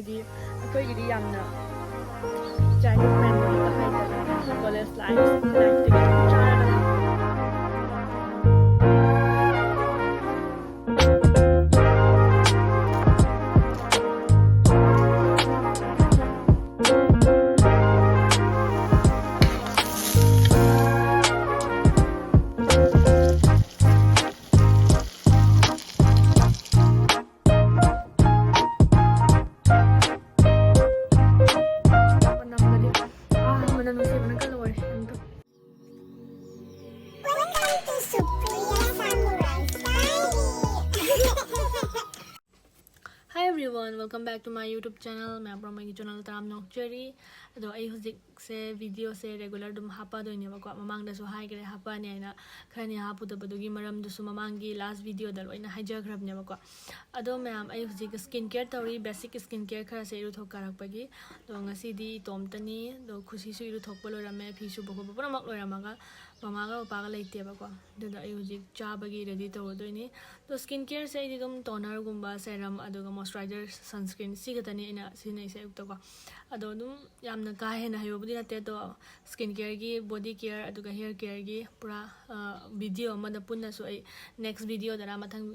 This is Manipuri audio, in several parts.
ꯑꯩꯈꯣꯏꯒꯤꯗꯤ ꯌꯥꯝꯅ ꯆꯥꯏꯜꯍꯨꯗ ꯃꯦꯃꯣꯔꯤꯒ ꯍꯥꯏꯇꯥꯔꯦ ꯀꯣꯂꯦꯖ ꯂꯥꯏꯐꯇꯒꯤ ꯑꯗꯨꯝ ꯆꯥꯔꯒ Hi everyone, welcome back to my YouTube channel. मैं अपना मेरी channel ताम नौकरी अदो आई हुजिक से video से regular दुम हापा दो इन्हें बको ममांग दसो हाई करे हापा ने आइना खरने हापु तो बदोगी मरम दसो ममांगी last video दलो इन्हें हाइजर खरब ने बको अदो मैं आई हुजिक skin care तौरी basic skin care खर से इरु थोक करक पगी तो ngasi di tom tani do खुशी से इरु थोक पलो रमे फिशु बको बको नमक लो रमागा ममागा पागा लेते बको दो आई हुजिक चा बगी ready तो दो इन्हें तो skin care से इधर तुम toner गुम्बा serum अदोगा moisturizer sunscreen सिगतनी इना सिने से उक्त को अदो दुम यामना का है ना है वो बुद्धि नाते तो स्किन केयर की बॉडी केयर अदुगा हेयर केयर की पूरा वीडियो मतलब पुन्ना सो आई नेक्स्ट वीडियो दरा मथंग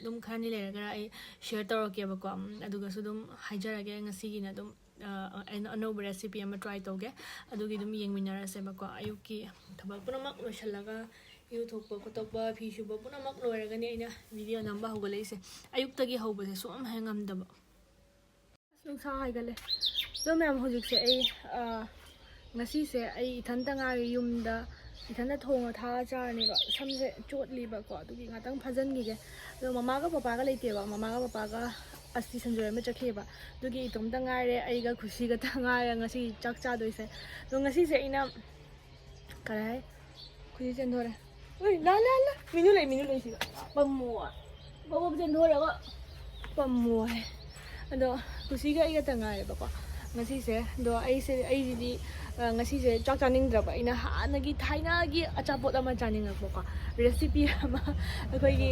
दुम खानी ले रहा आई शेयर तो रखे बको अदुगा सो दुम हाइजर आगे ngasi की ना दुम अनोब रेसिपी अमा ट्राई तोगे अदुगी दुम येंग मिनरा से बको आयुकी थबक पुनमक लोशलगा यू थोप कोतोबा फिशुबा पुनमक लोरगनी आइना वीडियो नंबर होगलेसे अयुक्तगी होबसे सोम हेंगमदब नुसा हाइगले तो ma'am होजिकसे ngasi se ai ithanta nga yumda ithanta thonga tha charni ba samse chotli ba ko adugi ngatang phajan gi ge do mama ga papa ga leite ba mama ga papa ga asti sanjoy ma chakhe ba dugi itom ta ngai re ai ga khushi ga ta ngai ra ngasi chak cha doi se do ngasi se ina karai khushi chen thore oi la minu lei si pammo ba chen thore ga pammo ado khushi ga ai ga ta ngai ba ko ngasi se do ai di ngasi se chak chaning draba ina hanagi thainagi achapot ama chaning ko recipe ama akoi gi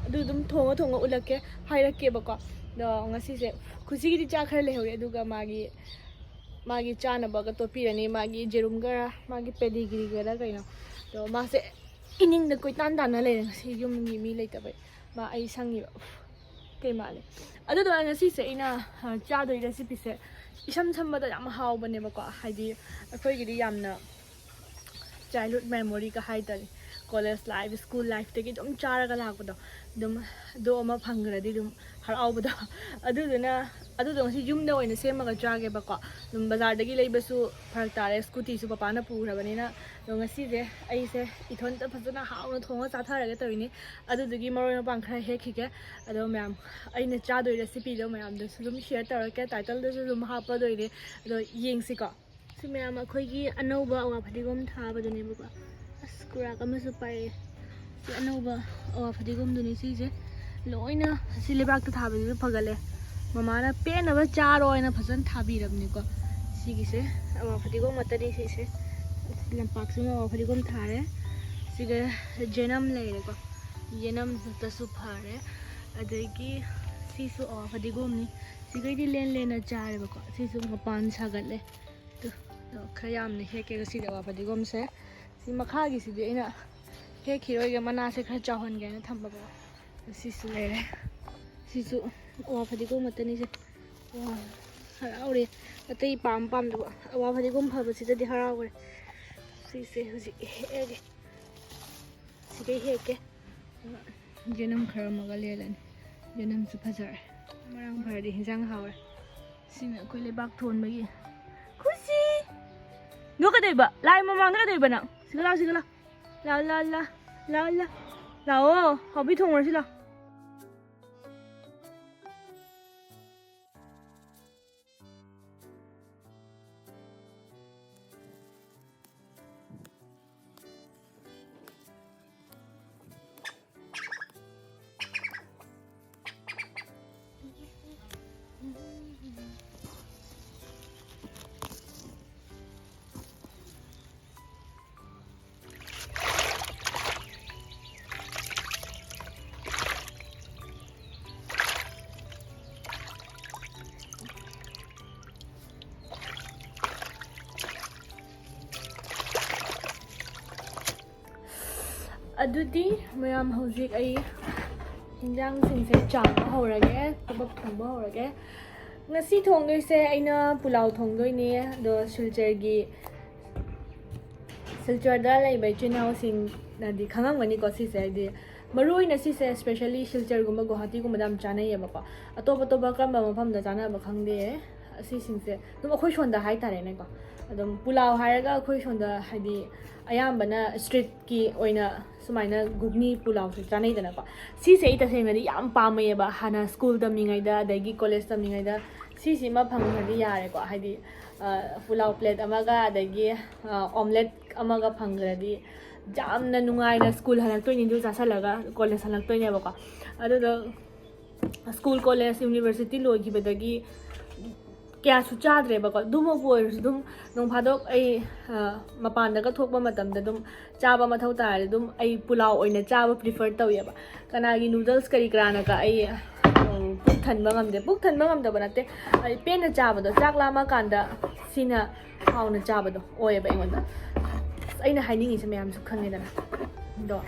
adu dum thonga ulake hairake ba ko do ngasi se khushi gi cha khar le hore aduga magi chana ba ga topi rani magi jerum ga magi pedigree ga da kaino do ma se ining da koi tan na le ngasi yum gi mi le ta ba ma ai sangi ba kai ma le adu do ngasi se ina cha do recipe se isam sambada yam haubane ba ko haidi akoi gi yamna childhood memory ka haidari college life school life tegi dum charaga lakbado dum do ama phangradi dum haraubodo adu do si yumda oina semaga chage ba ko dum bazar dagi leibasu pharak tare scooty su papa na purabani na do ngasi je ai se ithon ta phajana hauna thonga chatharaga toini adu dugi marona pangkhra hekhike ado ma'am aina cha doi recipe do ma'am do dum share tarake title do dum hapa doire ado yengsi ko si ma'am akhoi gi anoba awa phadigom thaba done ba ko Kurak amasu pare si anoba awa phadigom duni si je loina si lebak ta thabi du phagale mama na pen aba charo ina phasan thabi rabni ko si gi se awa phadigom matari si se lampak su awa phadigom thare si ga jenam le ko jenam ta su phare adagi si su awa phadigom ni si ga di len na chare ba ko si su mapan sagale to khayam ne heke ga si awa phadigom se si makhagi si de ina he khiroi ga mana se khar chahon ga na thamba ba si su le si su wa phadi ko matani se wa haraure atai pam da wa phadi ko phaba si de haraure si se huji he si de he ke jenam khar maga lelan jenam su phazar marang bhar di hinjang haure si na ko le bak thon bagi khushi no ka dei ba lai mamang na ka dei ba na sigala la lao hobby thong rồi xí ꯑꯗꯨꯗꯤ ꯃꯌꯥꯝ ꯍꯧꯖꯤꯛ ꯑꯩ ꯍꯤꯟꯖꯥꯡꯁꯤꯡꯁꯦ ꯆꯥꯝꯕ ꯍꯧꯔꯒꯦ, ꯊꯕꯛ ꯊꯣꯡꯕ ꯍꯧꯔꯒꯦ. ꯉꯁꯤ ꯊꯣꯡꯗꯣꯏꯁꯦ ꯑꯩꯅ ꯄꯨꯂꯥꯎ ꯊꯣꯡꯗꯣꯏꯅꯦ. ꯑꯗꯣ ꯁꯤꯜꯆꯔꯗ ꯂꯩꯕ ꯏꯆꯤꯟ ꯏꯅꯥꯎꯁꯤꯡꯅꯗꯤ ꯈꯪꯉꯝꯒꯅꯤꯀꯣ ꯁꯤꯁꯦ. ꯍꯥꯏꯗꯤ ꯃꯔꯨꯑꯣꯏꯅ ꯁꯤꯁꯦ ꯁ꯭ꯄꯦꯁꯦꯜꯂꯤ ꯁꯤꯜꯆꯔꯒꯨꯝꯕ ꯒꯨꯋꯥꯍꯥꯇꯤꯒꯨꯝꯕꯗ ꯌꯥꯝ ꯆꯥꯅꯩꯌꯦꯕꯀꯣ. ꯑꯇꯣꯞꯄ ꯀꯔꯝꯕ ꯃꯐꯝꯗ ꯆꯥꯅꯕ ꯈꯪꯗꯦ. ꯑꯁꯤꯁꯤꯡꯁꯦ ꯑꯗꯨꯝ ꯑꯩꯈꯣꯏ ꯁꯣꯟꯗ ꯍꯥꯏꯇꯥꯔꯦꯅꯦꯀꯣ. ꯑꯗꯨꯝ ꯄꯨꯂꯥꯎ ꯍꯥꯏꯔꯒ ꯑꯩꯈꯣꯏ ꯁꯣꯟꯗ ꯍꯥꯏꯗꯤ ꯑꯌꯥꯝꯕꯅ ꯁ꯭ꯇ꯭ꯔꯤꯠꯀꯤ ꯑꯣꯏꯅ ꯁꯨꯃꯥꯏꯅ ꯒꯨꯒꯅꯤ ꯄꯨꯂꯥꯎꯁꯦ ꯆꯥꯅꯩꯗꯅꯀꯣ. ꯁꯤꯁꯦ ꯑꯩ ꯇꯁꯦꯡꯅꯗꯤ ꯌꯥꯝ ꯄꯥꯝꯃꯦꯕ. ꯍꯥꯟꯅ ꯁ꯭ꯀꯨꯜ ꯇꯝꯃꯤꯉꯩꯗ ꯑꯗꯒꯤ ꯀꯣꯂꯦꯖ ꯇꯝꯃꯤꯉꯩꯗ ꯁꯤꯁꯤꯃ ꯐꯪꯈ꯭ꯔꯗꯤ ꯌꯥꯔꯦꯀꯣ. ꯍꯥꯏꯗꯤ ꯄꯨꯂꯥꯎ ꯄ꯭ꯂꯦꯠ ꯑꯃꯒ ꯑꯗꯒꯤ ꯑꯣꯝꯂꯦꯠ ꯑꯃꯒ ꯐꯪꯈ꯭ꯔꯗꯤ ꯌꯥꯝꯅ ꯅꯨꯡꯉꯥꯏꯅ ꯁ꯭ꯀꯨꯜ ꯍꯜꯂꯛꯇꯣꯏꯅꯤ. ꯑꯗꯨ ꯆꯥꯁꯜꯂꯒ ꯀꯣꯂꯦꯖ ꯍꯜꯂꯛꯇꯣꯏꯅꯦꯕꯀꯣ. ꯑꯗꯨꯗꯣ ꯁ꯭ꯀꯨꯜ ꯀꯣꯂꯦꯖ ꯌꯨꯅꯤꯚꯔꯁꯤꯇꯤ ꯂꯣꯏꯈꯤꯕꯗꯒꯤ ꯀꯌꯥꯁꯨ ꯆꯥꯗ꯭ꯔꯦꯕꯀꯣ. ꯑꯗꯨꯃꯛꯄꯨ ꯑꯣꯏꯔꯁꯨ ꯑꯗꯨꯝ ꯅꯣꯡ ꯐꯥꯗꯣꯛ ꯑꯩ ꯃꯄꯥꯟꯗꯒ ꯊꯣꯛꯄ ꯃꯇꯝꯗ ꯑꯗꯨꯝ ꯆꯥꯕ ꯃꯊꯧ ꯇꯥꯔꯗꯤ ꯑꯗꯨꯝ ꯑꯩ ꯄꯨꯂꯥꯎ ꯑꯣꯏꯅ ꯆꯥꯕ ꯄ꯭ꯔꯤꯐꯔ ꯇꯧꯋꯦꯕ. ꯀꯅꯥꯒꯤ ꯅꯨꯗꯜꯁ ꯀꯔꯤ ꯀꯔꯥꯅꯒ ꯑꯩ ꯄꯨꯛ ꯊꯟꯕ ꯉꯝꯗꯦ. ꯄꯨꯛ ꯊꯟꯕ ꯉꯝꯗꯕ ꯅꯠꯇꯦ, ꯑꯩ ꯄꯦꯟꯅ ꯆꯥꯕꯗꯣ, ꯆꯥꯛ ꯂꯥꯝꯃꯀꯥꯟꯗ ꯁꯤꯅ ꯍꯥꯎꯅ ꯆꯥꯕꯗꯣ ꯑꯣꯏꯌꯦꯕ ꯑꯩꯉꯣꯟꯗ. ꯑꯩꯅ ꯍꯥꯏꯅꯤꯡꯉꯤꯁꯦ ꯃꯌꯥꯝꯁꯨ ꯈꯪꯉꯦꯗꯅ. ꯑꯗꯣ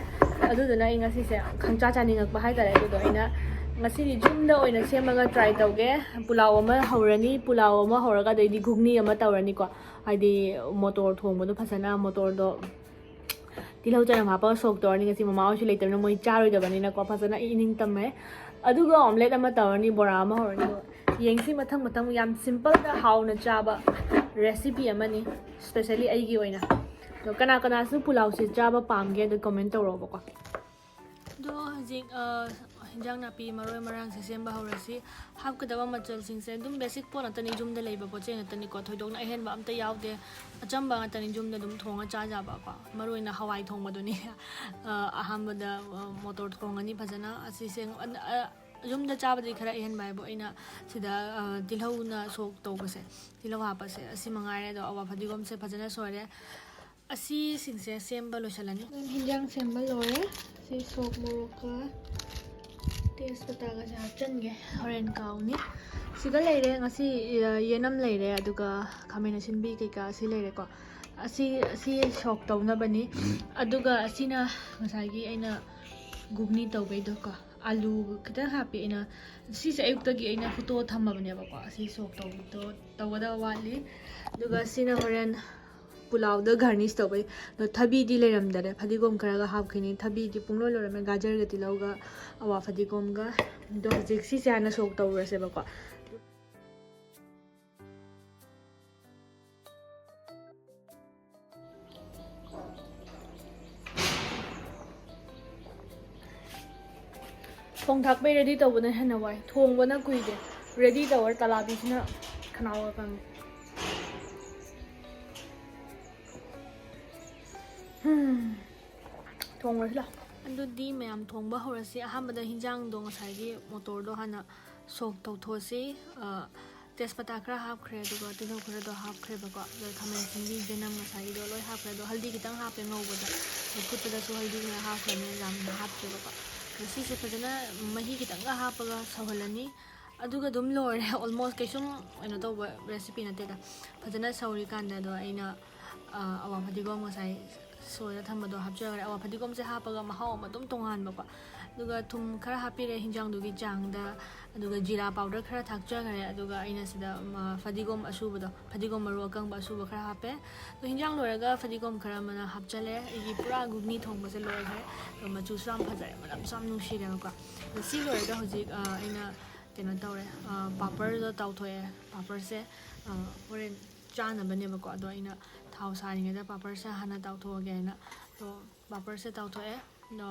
ꯑꯗꯨꯗꯨꯅ ꯑꯩ ꯉꯁꯤꯁꯦ ꯈꯪꯆꯥ ꯆꯥꯅꯤꯡꯉꯛꯄ ꯍꯥꯏꯇꯥꯔꯦ. ꯑꯗꯨꯗꯣ ꯑꯩꯅ ꯉꯁꯤꯗꯤ ꯌꯨꯝꯗ ꯑꯣꯏꯅ ꯁꯦꯝꯃꯒ ꯇ꯭ꯔꯥꯏ ꯇꯧꯒꯦ. ꯄꯨꯂꯥꯎ ꯑꯃ ꯍꯧꯔꯅꯤ, ꯄꯨꯂꯥꯎ ꯑꯃ ꯍꯧꯔꯒ ꯑꯗꯩꯗꯤ ꯘꯨꯒꯅꯤ ꯑꯃ ꯇꯧꯔꯅꯤꯀꯣ. ꯍꯥꯏꯗꯤ ꯃꯣꯇꯣꯔ ꯊꯣꯡꯕꯗꯣ ꯐꯖꯅ, ꯃꯣꯇꯣꯔꯗꯣ ꯇꯤꯜꯍꯧ ꯆꯅꯝ ꯍꯥꯞꯄꯒ ꯁꯣꯛ ꯇꯧꯔꯅꯤ. ꯉꯁꯤ ꯃꯃꯥ ꯍꯣꯏꯁꯨ ꯂꯩꯇꯕꯅꯤꯅ ꯃꯣꯏ ꯆꯥꯔꯣꯏꯗꯕꯅꯤꯅꯀꯣ ꯐꯖꯅ ꯑꯩ ꯏꯅꯤꯡ ꯇꯝꯃꯦ. ꯑꯗꯨꯒ ꯑꯣꯝꯂꯦꯠ ꯑꯃ ꯇꯧꯔꯅꯤ, ꯕꯣꯔꯥ ꯑꯃ ꯍꯧꯔꯅꯤ. ꯌꯦꯡꯁꯤ ꯃꯊꯪ ꯌꯥꯝ ꯁꯤꯝꯄꯜꯗ ꯍꯥꯎꯅ ꯆꯥꯕ ꯔꯦꯁꯤꯄꯤ ꯑꯃꯅꯤ, ꯁ꯭ꯄꯦꯁꯦꯜꯂꯤ ꯑꯩꯒꯤ ꯑꯣꯏꯅ. ꯑꯗꯣ ꯀꯅꯥꯁꯨ ꯄꯨꯂꯥꯎꯁꯦ ꯆꯥꯕ ꯄꯥꯝꯒꯦ ꯑꯗꯣ ꯀꯃꯦꯟ ꯇꯧꯔꯛꯑꯣꯕꯀꯣ. ꯑꯗꯣ ꯍꯧꯖꯤꯛ ꯍꯤꯟꯖꯥꯡ ꯅꯥꯄꯤ ꯃꯔꯣꯏ ꯃꯔꯥꯡꯁꯦ ꯁꯦꯝꯕ ꯍꯧꯔꯁꯤ. ꯍꯥꯞꯀꯗꯕ ꯃꯆꯜꯁꯤꯡꯁꯦ ꯑꯗꯨꯝ ꯕꯦꯁꯤꯛ ꯄꯣꯠ ꯉꯥꯛꯇꯅꯤ, ꯌꯨꯝꯗ ꯂꯩꯕ ꯄꯣꯠ ꯆꯩ ꯉꯥꯛꯇꯅꯤꯀꯣ. ꯊꯣꯏꯗꯣꯛꯅ ꯑꯍꯦꯟꯕ ꯑꯝꯇ ꯌꯥꯎꯗꯦ. ꯑꯆꯝꯕ ꯉꯥꯛꯇꯅꯤ, ꯌꯨꯝꯗ ꯑꯗꯨꯝ ꯊꯣꯡꯉ ꯆꯥꯖꯕꯀꯣ. ꯃꯔꯨꯑꯣꯏꯅ ꯍꯋꯥꯏ ꯊꯣꯡꯕꯗꯨꯅꯤ. ꯑꯍꯥꯟꯕꯗ ꯃꯣꯇꯣꯔ ꯊꯣꯡꯉꯅꯤ ꯐꯖꯅ. ꯑꯁꯤꯁꯦ ꯌꯨꯝꯗ ꯆꯥꯕꯗꯤ ꯈꯔ ꯑꯍꯦꯟꯕ ꯍꯥꯏꯕꯨ ꯑꯩꯅ ꯁꯤꯗ ꯇꯤꯜꯍꯧꯅ ꯁꯣꯛ ꯇꯧꯕꯁꯦ, ꯇꯤꯜꯍꯧ ꯍꯥꯞꯄꯁꯦ ꯑꯁꯤ ꯃꯉꯥꯏꯔꯦ. ꯑꯗꯣ ꯑꯋꯥ ꯐꯗꯤꯒꯣꯝꯁꯦ ꯐꯖꯅ ꯁꯣꯏꯔꯦ. ꯑꯁꯤꯁꯤꯡꯁꯦ ꯁꯦꯝꯕ ꯂꯣꯏꯁꯤꯜꯂꯅꯤ. ꯍꯤꯟꯖꯥꯡ ꯁꯦꯝꯕ ꯂꯣꯏꯔꯦ. ꯁꯤ ꯁꯣꯛ ꯃꯣꯔꯣꯛꯀ ꯇꯦꯖꯄꯇꯥꯒꯁꯦ ꯍꯥꯞꯆꯟꯒꯦ, ꯍꯣꯔꯦꯟ ꯀꯥꯎꯅꯤ. ꯁꯤꯗ ꯂꯩꯔꯦ ꯉꯁꯤ ꯌꯦꯅꯝ ꯂꯩꯔꯦ, ꯑꯗꯨꯒ ꯈꯥꯃꯦꯟ ꯑꯁꯤꯟꯕꯤ ꯀꯩꯀꯥ ꯑꯁꯤ ꯂꯩꯔꯦꯀꯣ. ꯑꯁꯤ ꯁꯣꯛ ꯇꯧꯅꯕꯅꯤ. ꯑꯗꯨꯒ ꯑꯁꯤꯅ ꯉꯁꯥꯏꯒꯤ ꯑꯩꯅ ꯘꯨꯒꯅꯤ ꯇꯧꯕꯩꯗꯣꯀꯣ. ꯑꯂꯨ ꯈꯤꯇꯪ ꯍꯥꯞꯄꯤ ꯑꯩꯅ. ꯁꯤꯁꯦ ꯑꯌꯨꯛꯇꯒꯤ ꯑꯩꯅ ꯐꯨꯠꯇꯣꯛꯑ ꯊꯝꯃꯕꯅꯦꯕꯀꯣ. ꯑꯁꯤ ꯁꯣꯛ ꯇꯧꯒꯗꯕ ꯋꯥꯠꯂꯤ. ꯑꯗꯨꯒ ꯁꯤꯅ ꯍꯣꯔꯦꯟ ꯄꯨꯂꯥꯎꯗ ꯒꯥꯔꯅꯤꯁ ꯇꯧꯕꯩ. ꯑꯗꯣ ꯊꯕꯤꯗꯤ ꯂꯩꯔꯝꯗꯔꯦ, ꯐꯗꯤꯒꯣꯝ ꯈꯔꯒ ꯍꯥꯞꯈꯤꯅꯤ. ꯊꯕꯤꯗꯤ ꯄꯨꯡꯂꯣꯏ ꯂꯣꯏꯔꯝꯃꯦ, ꯒꯥꯖꯔꯒ ꯇꯤꯜꯍꯧꯒ ꯑꯋꯥ ꯐꯗꯤꯒꯣꯝꯒ. ꯑꯗꯣ ꯍꯧꯖꯤꯛ ꯁꯤꯁꯦ ꯍꯥꯟꯅ ꯁꯣꯛ ꯇꯧꯔꯁꯦꯕꯀꯣ. ꯊꯣꯡ ꯊꯥꯛꯄꯩ ꯔꯦꯗꯤ ꯇꯧꯕꯅ ꯍꯦꯟꯅ ꯋꯥꯏ, ꯊꯣꯡꯕꯅ ꯀꯨꯏꯗꯦ. ꯔꯦꯗꯤ ꯇꯧꯔ ꯇꯂꯥꯕꯤꯁꯤꯅ ꯈꯅꯥꯎꯒ ꯀꯪꯉꯦ. ꯊꯣꯡꯉꯁꯤ ꯂꯥꯎ. ꯑꯗꯨꯗꯤ ꯃꯌꯥꯝ ꯊꯣꯡꯕ ꯍꯧꯔꯁꯤ. ꯑꯍꯥꯟꯕꯗ ꯍꯤꯟꯖꯥꯡꯗꯣ ꯉꯁꯥꯏꯒꯤ ꯃꯣꯇꯣꯔꯗꯣ ꯍꯥꯟꯅ ꯁꯣꯛ ꯇꯧꯊꯣꯛꯑꯁꯤ. ꯇꯦꯖꯄꯇꯥ ꯈꯔ ꯍꯥꯞꯈ꯭ꯔꯦ, ꯑꯗꯨꯒ ꯇꯤꯜꯍꯧ ꯈꯔꯗꯣ ꯍꯥꯞꯈ꯭ꯔꯦꯕꯀꯣ. ꯑꯗꯨꯒ ꯈꯥꯃꯦꯟ ꯑꯁꯤꯟꯕꯤ, ꯌꯦꯅꯝ ꯉꯁꯥꯏꯒꯤꯗꯣ ꯂꯣꯏ ꯍꯥꯞꯈ꯭ꯔꯦ. ꯑꯗꯣ ꯍꯜꯗꯤ ꯈꯤꯇꯪ ꯍꯥꯞꯄꯦ ꯉꯧꯕꯗ. ꯐꯨꯠꯄꯗꯁꯨ ꯍꯜꯗꯤ ꯈꯔ ꯍꯥꯞꯈ꯭ꯔꯅꯤ, ꯌꯥꯝꯅ ꯍꯥꯞꯇ꯭ꯔꯦꯕꯀꯣ. ꯁꯤꯁꯦ ꯐꯖꯅ ꯃꯍꯤ ꯈꯤꯇꯪꯒ ꯍꯥꯞꯄꯒ ꯁꯧꯍꯜꯂꯅꯤ. ꯑꯗꯨꯒ ꯑꯗꯨꯝ ꯂꯣꯏꯔꯦ. ꯑꯣꯜꯃꯣꯁ ꯀꯩꯁꯨꯝ ꯀꯩꯅꯣ ꯇꯧꯕ ꯔꯦꯁꯤꯄꯤ ꯅꯠꯇꯦꯗ. ꯐꯖꯅ ꯁꯧꯔꯤꯀꯥꯟꯗ ꯑꯗꯣ ꯑꯩꯅ ꯑꯋꯥ ꯐꯗꯤꯒꯣꯝ ꯉꯁꯥꯏ ꯁꯣꯏꯔ ꯊꯝꯕꯗꯣ ꯍꯥꯞꯆꯈ꯭ꯔꯦ. ꯑꯋꯥ ꯐꯗꯤꯒꯣꯝꯁꯦ ꯍꯥꯞꯄꯒ ꯃꯍꯥꯎ ꯑꯃ ꯑꯗꯨꯝ ꯇꯣꯉꯥꯟꯕꯀꯣ. ꯑꯗꯨꯒ ꯊꯨꯝ ꯈꯔ ꯍꯥꯞꯄꯤꯔꯦ ꯍꯤꯟꯖꯥꯡꯗꯨꯒꯤ ꯆꯥꯡꯗ. ꯑꯗꯨꯒ ꯖꯤꯔꯥ ꯄꯥꯎꯗꯔ ꯈꯔ ꯊꯥꯛꯆꯈ꯭ꯔꯦ. ꯑꯗꯨꯒ ꯑꯩꯅ ꯁꯤꯗ ꯐꯗꯤꯒꯣꯝ ꯑꯁꯨꯕꯗꯣ, ꯐꯗꯤꯒꯣꯝ ꯃꯔꯨ ꯑꯀꯪꯕ ꯑꯁꯨꯕ ꯈꯔ ꯍꯥꯞꯄꯦ. ꯑꯗꯣ ꯍꯤꯟꯖꯥꯡ ꯂꯣꯏꯔꯒ ꯐꯗꯤꯒꯣꯝ ꯈꯔ ꯑꯃꯅ ꯍꯥꯞꯆꯜꯂꯦ. ꯑꯩꯒꯤ ꯄꯨꯔꯥ ꯘꯨꯒꯅꯤ ꯊꯣꯡꯕꯁꯦ ꯂꯣꯏꯈ꯭ꯔꯦ. ꯑꯗꯣ ꯃꯆꯨꯁꯨ ꯌꯥꯝ ꯐꯖꯔꯦ, ꯃꯅꯝꯁꯨ ꯌꯥꯝ ꯅꯨꯡꯁꯤꯔꯦꯕꯀꯣ. ꯑꯗꯣ ꯁꯤ ꯂꯣꯏꯔꯒ ꯍꯧꯖꯤꯛ ꯑꯩꯅ ꯀꯩꯅꯣ ꯇꯧꯔꯦ, ꯄꯥꯄꯔꯗꯣ ꯇꯥꯎꯊꯣꯛꯑꯦ. ꯄꯥꯄꯔꯁꯦ ꯍꯣꯔꯦꯟ ꯆꯥꯅꯕꯅꯦꯕꯀꯣ. ꯑꯗꯣ ꯑꯩꯅ ꯊꯥꯎ ꯁꯥꯔꯤꯉꯩꯗ ꯄꯥꯄꯔꯁꯦ ꯍꯥꯟꯅ ꯇꯥꯎꯊꯣꯛꯑꯒꯦ ꯍꯥꯏꯅ. ꯑꯗꯣ ꯄꯥꯄꯔꯁꯦ ꯇꯥꯎꯊꯣꯛꯑꯦ. ꯑꯗꯣ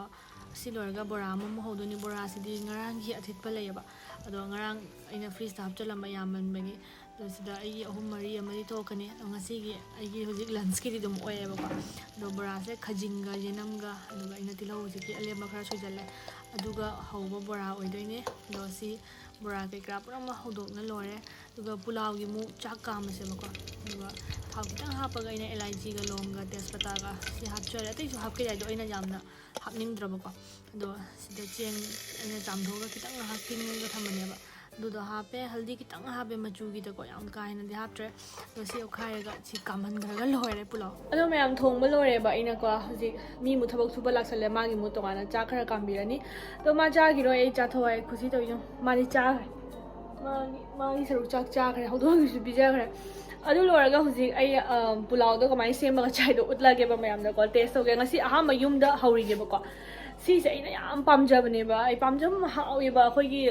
ꯁꯤ ꯂꯣꯏꯔꯒ ꯕꯣꯔꯥ ꯑꯃꯃꯨꯛ ꯍꯧꯗꯣꯏꯅꯤ. ꯕꯣꯔꯥꯁꯤꯗꯤ ꯉꯔꯥꯡꯒꯤ ꯑꯊꯤꯠꯄ ꯂꯩꯌꯦꯕ. ꯑꯗꯣ ꯉꯔꯥꯡ ꯑꯩꯅ ꯐ꯭ꯔꯤꯖꯇ ꯍꯥꯞꯆꯤꯜꯂꯝꯕ ꯌꯥꯝꯃꯟꯕꯒꯤ. ꯑꯗꯣ ꯁꯤꯗ ꯑꯩꯒꯤ 3-4 ꯑꯃꯗꯤ ꯊꯣꯛꯀꯅꯤ. ꯑꯗꯣ ꯉꯁꯤꯒꯤ ꯑꯩꯒꯤ ꯍꯧꯖꯤꯛ ꯂꯟꯁꯀꯤꯗꯤ ꯑꯗꯨꯝ ꯑꯣꯏꯌꯦꯕꯀꯣ. ꯑꯗꯣ ꯕꯣꯔꯥꯁꯦ ꯈꯖꯤꯡꯒ ꯌꯦꯅꯝꯒ, ꯑꯗꯨꯒ ꯑꯩꯅ ꯇꯤꯜꯍꯧ ꯍꯧꯖꯤꯛꯀꯤ ꯑꯂꯦꯝꯕ ꯈꯔ ꯁꯣꯏꯖꯜꯂꯦ, ꯑꯗꯨꯒ ꯍꯧꯕ ꯕꯣꯔꯥ ꯑꯣꯏꯗꯣꯏꯅꯦ. ꯑꯗꯣ ꯁꯤ ꯕꯣꯔꯥ ꯀꯩꯀꯥ ꯄꯨꯝꯅꯃꯛ ꯍꯧꯗꯣꯛꯅ ꯂꯣꯏꯔꯦ. ꯑꯗꯨꯒ ꯄꯨꯂꯥꯎꯒꯤ ꯑꯃꯨꯛ ꯆꯥꯛ ꯀꯥꯝꯃꯁꯦꯕꯀꯣ. ꯑꯗꯨꯒ ꯊꯥꯎ ꯈꯤꯇꯪ ꯍꯥꯞꯄꯒ ꯑꯩꯅ ꯑꯦꯂꯥꯏꯆꯤꯒ ꯂꯣꯡꯒ ꯇꯦꯖꯄꯇꯥꯒ ꯁꯤ ꯍꯥꯞꯆꯔꯦ. ꯑꯇꯩꯁꯨ ꯍꯥꯞꯄ ꯌꯥꯏ, ꯑꯗꯣ ꯑꯩꯅ ꯌꯥꯝꯅ ꯍꯥꯞꯅꯤꯡꯗ꯭ꯔꯕꯀꯣ. ꯑꯗꯣ ꯁꯤꯗ ꯆꯦꯡ ꯑꯩꯅ ꯆꯥꯝꯊꯣꯛꯑꯒ ꯈꯤꯇꯪ ꯉꯥꯏꯍꯥꯛ ꯇꯤꯡꯉꯒ ꯊꯝꯕꯅꯦꯕ. ꯑꯗꯨꯗꯣ ꯍꯥꯞꯄꯦ ꯍꯜꯗꯤ ꯈꯤꯇꯪ ꯍꯥꯞꯄꯦ ꯃꯆꯨꯒꯤꯗꯀꯣ ꯌꯥꯝ ꯀꯥ ꯍꯦꯟꯅꯗꯤ ꯍꯥꯞꯇ꯭ꯔꯦ ꯑꯗꯣ ꯁꯤ ꯑꯣꯠꯈꯥꯏꯔꯒ ꯁꯤ ꯀꯥꯝꯍꯟꯈ꯭ꯔꯒ ꯂꯣꯏꯔꯦ ꯄꯨꯂꯥꯎ ꯑꯗꯣ ꯃꯌꯥꯝ ꯊꯣꯡꯕ ꯂꯣꯏꯔꯦꯕ ꯑꯩꯅꯀꯣ ꯍꯧꯖꯤꯛ ꯃꯤꯃꯨꯛ ꯊꯕꯛ ꯁꯨꯕ ꯂꯥꯛꯁꯜꯂꯦ ꯃꯥꯒꯤ ꯃꯨꯛ ꯇꯣꯉꯥꯟꯅ ꯆꯥꯛ ꯈꯔ ꯀꯥꯝꯕꯤꯔꯅꯤ ꯑꯗꯣ ꯃꯥ ꯆꯥꯈꯤꯔꯣꯏ ꯑꯩ ꯆꯥꯊꯣꯛꯑꯦ ꯈꯨꯁꯤ ꯇꯧꯏꯅꯣ ꯃꯥꯗꯤ ꯆꯥꯈ꯭ꯔꯦ ꯃꯥꯒꯤ ꯁꯔꯨꯛ ꯆꯥꯛ ꯆꯥꯈ꯭ꯔꯦ ꯍꯧꯗꯣꯡꯒꯤꯁꯨ ꯄꯤꯖꯈ꯭ꯔꯦ ꯑꯗꯨ ꯂꯣꯏꯔꯒ ꯍꯧꯖꯤꯛ ꯑꯩ ꯄꯨꯂꯥꯎꯗꯣ ꯀꯃꯥꯏꯅ ꯁꯦꯝꯃꯒ ꯆꯥꯏꯗꯣ ꯎꯠꯂꯒꯦꯕ ꯃꯌꯥꯝꯗꯀꯣ ꯇꯦꯁ ꯇꯧꯒꯦ ꯉꯁꯤ ꯑꯍꯥꯟꯕ ꯌꯨꯝꯗ ꯍꯧꯔꯤꯅꯦꯕꯀꯣ ꯁꯤꯁꯦ ꯑꯩꯅ ꯌꯥꯝ ꯄꯥꯝꯖꯕꯅꯦꯕ ꯑꯩ ꯄꯥꯝꯖꯕ ꯍꯥꯎꯋꯦꯕ ꯑꯩꯈꯣꯏꯒꯤ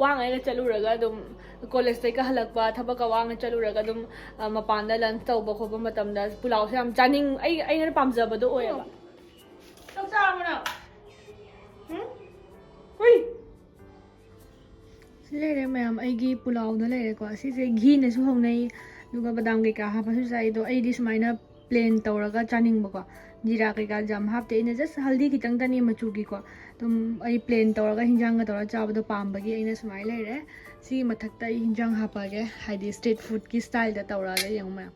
ꯋꯥꯡꯉꯩꯒ ꯆꯠꯂꯨꯔꯒ ꯑꯗꯨꯝ ꯀꯣꯂꯦꯖꯇꯩꯒ ꯍꯜꯂꯛꯄ ꯊꯕꯛꯀ ꯋꯥꯡꯅ ꯆꯠꯂꯨꯔꯒ ꯑꯗꯨꯝ ꯃꯄꯥꯟꯗ ꯂꯟꯆ ꯇꯧꯕ ꯈꯣꯠꯄ ꯃꯇꯝꯗ ꯄꯨꯂꯥꯎꯁꯦ ꯌꯥꯝ ꯑꯩꯅ ꯄꯥꯝꯖꯕꯗꯣ ꯑꯣꯏꯌꯦꯕ ꯆꯥꯛ ꯆꯥꯔꯕꯣ ꯅꯪ ꯍꯨꯏ ꯁꯤ ꯂꯩꯔꯦ ꯃꯌꯥꯝ ꯑꯩꯒꯤ ꯄꯨꯂꯥꯎꯗ ꯂꯩꯔꯦꯀꯣ ꯁꯤꯁꯦ ꯘꯤꯅꯁꯨ ꯍꯧꯅꯩ ꯑꯗꯨꯒ ꯕꯗꯥꯝ ꯀꯩꯀꯥ ꯍꯥꯞꯄꯁꯨ ꯆꯥꯏ ꯑꯗꯣ ꯑꯩꯗꯤ ꯁꯨꯃꯥꯏꯅ ꯄ꯭ꯂꯦꯟ ꯇꯧꯔꯒ ꯆꯥꯅꯤꯡꯕꯀꯣ ꯖꯤꯔꯥ ꯀꯩꯀꯥ ꯌꯥꯝ ꯍꯥꯞꯇꯦ ꯑꯩꯅ ꯖꯁ ꯍꯜꯗꯤ ꯈꯤꯇꯪꯇꯅꯤ ꯃꯆꯨꯒꯤꯀꯣ ꯑꯗꯨꯝ ꯑꯩ ꯄ꯭ꯂꯦꯟ ꯇꯧꯔꯒ ꯍꯤꯟꯖꯥꯡꯒ ꯇꯧꯔꯒ ꯆꯥꯕꯗꯣ ꯄꯥꯝꯕꯒꯤ ꯑꯩꯅ ꯁꯨꯃꯥꯏꯅ ꯂꯩꯔꯦ ꯁꯤꯒꯤ ꯃꯊꯛꯇ ꯑꯩ ꯍꯤꯟꯖꯥꯡ ꯍꯥꯞꯄꯒꯦ ꯍꯥꯏꯗꯤ ꯁ꯭ꯇ꯭ꯔꯤꯠ ꯐꯨꯗꯀꯤ ꯁ꯭ꯇꯥꯏꯜꯗ ꯇꯧꯔꯛꯑꯒ ꯌꯦꯡꯉꯨ ꯃꯌꯥꯝ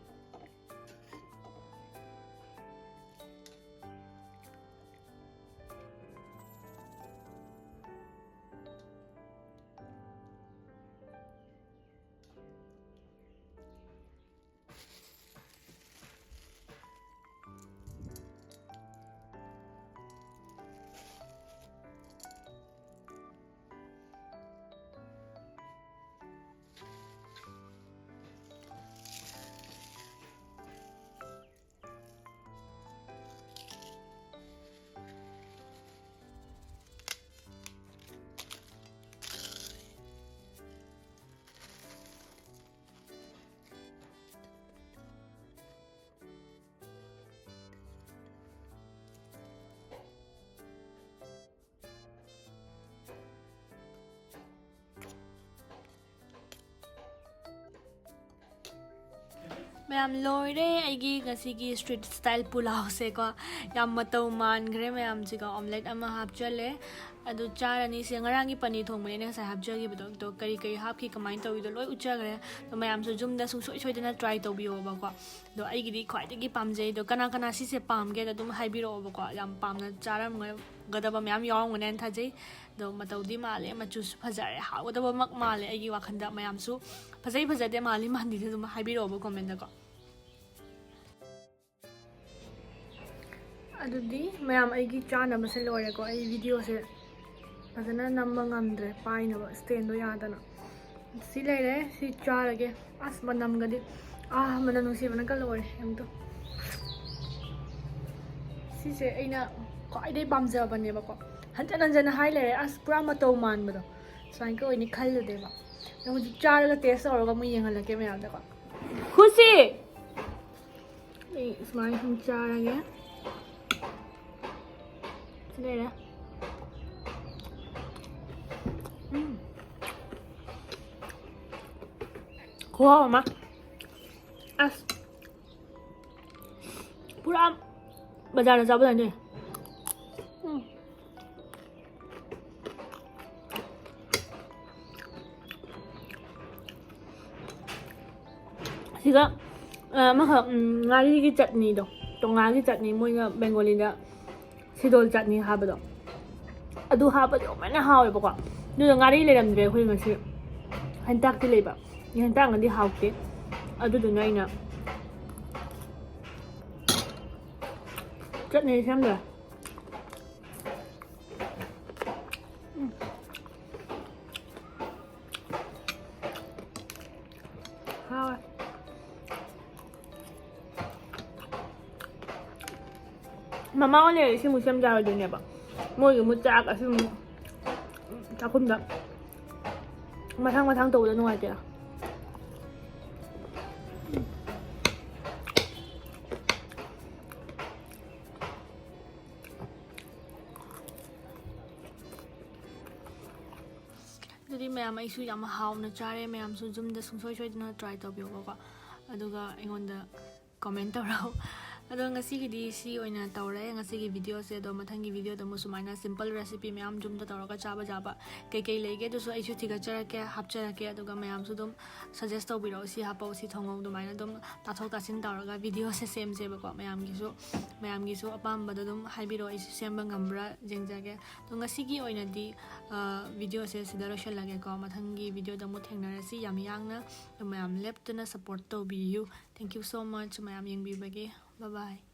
ꯃꯌꯥꯝ ꯂꯣꯏꯔꯦ ꯑꯩꯒꯤ ꯉꯁꯤꯒꯤ ꯁ꯭ꯇ꯭ꯔꯤꯠ ꯁ꯭ꯇꯥꯏꯜ ꯄꯨꯂꯥꯎꯁꯦꯀꯣ ꯌꯥꯝ ꯃꯇꯧ ꯃꯥꯟꯈ꯭ꯔꯦ ꯃꯌꯥꯝꯁꯤꯀꯣ ꯑꯣꯝꯂꯦꯠ ꯑꯃ ꯍꯥꯞꯆꯜꯂꯦ ꯑꯗꯨ ꯆꯥꯔꯅꯤ ꯁꯦ ꯉꯔꯥꯡꯒꯤ ꯄꯅꯤꯔ ꯊꯣꯡꯕꯅꯦ ꯑꯩꯅ ꯉꯁꯥꯏ ꯍꯥꯞꯆꯈꯤꯕꯗꯣ ꯑꯗꯣ ꯀꯔꯤ ꯍꯥꯞꯈꯤ ꯀꯃꯥꯏꯅ ꯇꯧꯋꯤꯗꯣ ꯂꯣꯏ ꯎꯠꯆꯈ꯭ꯔꯦ ꯑꯗꯣ ꯃꯌꯥꯝꯁꯨ ꯌꯨꯝꯗ ꯁꯨꯡꯁꯣꯏ ꯁꯣꯏꯗꯅ ꯇ꯭ꯔꯥꯏ ꯇꯧꯕꯤꯌꯣꯕꯀꯣ ꯑꯗꯣ ꯑꯩꯒꯤꯗꯤ ꯈ꯭ꯋꯥꯏꯗꯒꯤ ꯄꯥꯝꯖꯩ ꯑꯗꯣ ꯀꯅꯥ ꯁꯤꯁꯦ ꯄꯥꯝꯒꯦꯗ ꯑꯗꯨꯝ ꯍꯥꯏꯕꯤꯔꯛꯑꯣꯕꯀꯣ ꯌꯥꯝ ꯄꯥꯝꯅ ꯆꯥꯔꯝꯒꯗꯕ ꯃꯌꯥꯝ ꯌꯥꯎꯔꯝꯒꯅꯦꯅ ꯊꯥꯖꯩ ꯑꯗꯣ ꯃꯇꯧꯗꯤ ꯃꯥꯜꯂꯦ ꯃꯆꯨꯁꯨ ꯐꯖꯔꯦ ꯍꯥꯎꯒꯗꯕꯃꯛ ꯃꯥꯜꯂꯦ ꯑꯩꯒꯤ ꯋꯥꯈꯜꯗ ꯃꯌꯥꯝꯁꯨ ꯐꯖꯗꯦ ꯃꯥꯟꯗꯦ ꯑꯗꯨꯝ ꯍꯥꯏꯕꯤꯔꯛꯑꯣꯕ ꯀꯣꯃꯦꯟꯇꯀꯣ ꯑꯗꯨꯗꯤ ꯃꯌꯥꯝ ꯑꯩꯒꯤ ꯆꯥꯅꯕꯁꯦ ꯂꯣꯏꯔꯦꯀꯣ ꯑꯩ ꯚꯤꯗꯤꯑꯣꯁꯦ ꯐꯖꯅ ꯅꯝꯕ ꯉꯝꯗ꯭ꯔꯦ ꯄꯥꯏꯅꯕ ꯁ꯭ꯇꯦꯟꯗꯣ ꯌꯥꯗꯅ ꯁꯤ ꯂꯩꯔꯦ ꯁꯤ ꯆꯥꯔꯒꯦ ꯑꯁ ꯃꯅꯝꯒꯗꯤ ꯃꯅꯝ ꯅꯨꯡꯁꯤꯕꯅꯒ ꯂꯣꯏꯔꯦ ꯑꯝꯇ ꯁꯤꯁꯦ ꯑꯩꯅ ꯈ꯭ꯋꯥꯏꯗꯒꯤ ꯄꯥꯝꯖꯕꯅꯦꯕꯀꯣ ꯍꯟꯖꯟꯅ ꯍꯥꯏ ꯂꯩꯔꯦ ꯑꯁ ꯄꯨꯔꯥ ꯃꯇꯧ ꯃꯥꯟꯕꯗꯣ ꯁꯨꯃꯥꯏꯅ ꯑꯣꯏꯅꯤ ꯈꯜꯂꯨꯗꯦꯕ ꯑꯗꯣ ꯍꯧꯖꯤꯛ ꯆꯥꯔꯒ ꯇꯦꯁ ꯇꯧꯔꯒ ꯑꯃꯨꯛ ꯌꯦꯡꯍꯜꯂꯛꯀꯦ ꯃꯌꯥꯝꯗꯀꯣ ꯈꯨꯁꯤ ꯑꯩ ꯁꯨꯃꯥꯏꯅ ꯁꯨꯝ ꯆꯥꯔꯒꯦ ꯁꯤ ꯂꯩꯔꯦ ꯈꯨꯍꯥꯎ ꯑꯃ ꯑꯁ ꯄꯨꯔꯥ ꯕꯖꯥꯔꯗ ꯆꯥꯕ ꯅꯠꯇꯦ ꯁꯤꯒ ꯑꯃꯈꯛ ꯉꯥꯔꯤꯒꯤ ꯆꯠꯅꯤꯗꯣ ꯇꯣꯉꯥꯟꯒꯤ ꯆꯠꯅꯤ ꯃꯣꯏꯅ ꯕꯦꯡꯒꯣꯂꯤꯗ ꯁꯤꯗꯣꯜ ꯆꯠꯅꯤ ꯍꯥꯏꯕꯗꯣ ꯑꯗꯨ ꯍꯥꯞꯄꯗꯤ ꯑꯃꯨꯛ ꯍꯥꯎꯋꯦꯕꯀꯣ ꯑꯗꯨꯗ ꯉꯥꯔꯤ ꯂꯩꯔꯝꯗ꯭ꯔꯦ ꯑꯩꯈꯣꯏ ꯉꯁꯤ ꯍꯦꯟꯇꯥꯛꯇꯤ ꯂꯩꯕ ꯍꯦꯟꯇꯥꯛꯅꯗꯤ ꯍꯥꯎꯇꯦ ꯑꯗꯨꯗꯨꯅ ꯑꯩꯅ ꯆꯠꯅꯤ ꯁꯦꯝꯗ꯭ꯔꯦ ꯍꯥꯎꯋꯦ ꯃꯃꯥ ꯑꯣꯏꯅ ꯂꯩꯔꯗꯤ ꯁꯤꯃꯨꯛ ꯁꯦꯝꯖꯔꯣꯏꯗꯣꯏꯅꯦꯕ ꯃꯣꯏꯒꯤ ꯃꯨꯠ ꯆꯥꯛ ꯑꯁꯤꯃꯨꯛ ꯆꯥꯛꯈꯨꯝꯗ ꯃꯊꯪ ꯇꯧꯕꯗ ꯅꯨꯡꯉꯥꯏꯇꯦ ꯑꯗꯨꯗꯤ ꯃꯌꯥꯝ ꯑꯩꯁꯨ ꯌꯥꯝ ꯍꯥꯎꯅ ꯆꯥꯔꯦ ꯃꯌꯥꯝꯁꯨ ꯌꯨꯝꯗ ꯁꯨꯡꯁꯣꯏ ꯁꯣꯏꯗꯅ ꯇ꯭ꯔꯥꯏ ꯇꯧꯕꯤꯌꯣꯕꯀꯣ ꯑꯗꯨꯒ ꯑꯩꯉꯣꯟꯗ ꯀꯣꯃꯦꯟ ꯇꯧꯔꯛꯑꯣ ꯑꯗꯣ ꯉꯁꯤꯒꯤꯗꯤ ꯁꯤ ꯑꯣꯏꯅ ꯇꯧꯔꯦ ꯉꯁꯤꯒꯤ ꯚꯤꯗꯤꯑꯣꯁꯦ ꯑꯗꯣ ꯃꯊꯪꯒꯤ ꯚꯤꯗꯤꯑꯣꯗ ꯑꯃꯨꯛ ꯁꯨꯃꯥꯏꯅ ꯁꯤꯝꯄꯜ ꯔꯦꯁꯤꯄꯤ ꯃꯌꯥꯝ ꯌꯨꯝꯗ ꯇꯧꯔꯒ ꯆꯥꯕ ꯀꯩꯀꯩ ꯂꯩꯒꯦ ꯑꯗꯨꯁꯨ ꯑꯩꯁꯨ ꯊꯤꯒꯠꯆꯔꯛꯀꯦ ꯍꯥꯞꯆꯔꯛꯀꯦ ꯑꯗꯨꯒ ꯃꯌꯥꯝꯁꯨ ꯑꯗꯨꯝ ꯁꯖꯦꯁ ꯇꯧꯕꯤꯔꯛꯑꯣ ꯁꯤ ꯍꯥꯞꯄꯧ ꯁꯤ ꯊꯣꯡꯉꯧ ꯑꯗꯨꯃꯥꯏꯅ ꯑꯗꯨꯝ ꯇꯥꯊꯣꯛ ꯇꯥꯁꯤꯟ ꯇꯧꯔꯒ ꯚꯤꯗꯤꯑꯣꯁꯦ ꯁꯦꯝꯁꯦꯕꯀꯣ ꯃꯌꯥꯝꯒꯤꯁꯨ ꯑꯄꯥꯝꯕꯗꯣ ꯑꯗꯨꯝ ꯍꯥꯏꯕꯤꯔꯛꯑꯣ ꯑꯩꯁꯨ ꯁꯦꯝꯕ ꯉꯝꯕ꯭ꯔꯥ ꯌꯦꯡꯖꯒꯦ ꯑꯗꯣ ꯉꯁꯤꯒꯤ ꯑꯣꯏꯅꯗꯤ ꯚꯤꯗꯤꯑꯣꯁꯦ ꯁꯤꯗ ꯂꯣꯏꯁꯤꯜꯂꯒꯦꯀꯣ ꯃꯊꯪꯒꯤ ꯚꯤꯗꯤꯑꯣꯗ ꯑꯃꯨꯛ ꯊꯦꯡꯅꯔꯁꯤ ꯌꯥꯝ ꯌꯥꯡꯅ ꯃꯌꯥꯝ ꯂꯦꯞꯇꯅ ꯁꯞꯄꯣꯔꯠ ꯇꯧꯕꯤꯌꯨ ꯊꯦꯡꯛ ꯌꯨ ꯁꯣ ꯃꯆ ꯃꯌꯥꯝ ꯌꯦꯡꯕꯤꯕꯒꯤ ꯕꯥꯏ ꯕꯥꯏ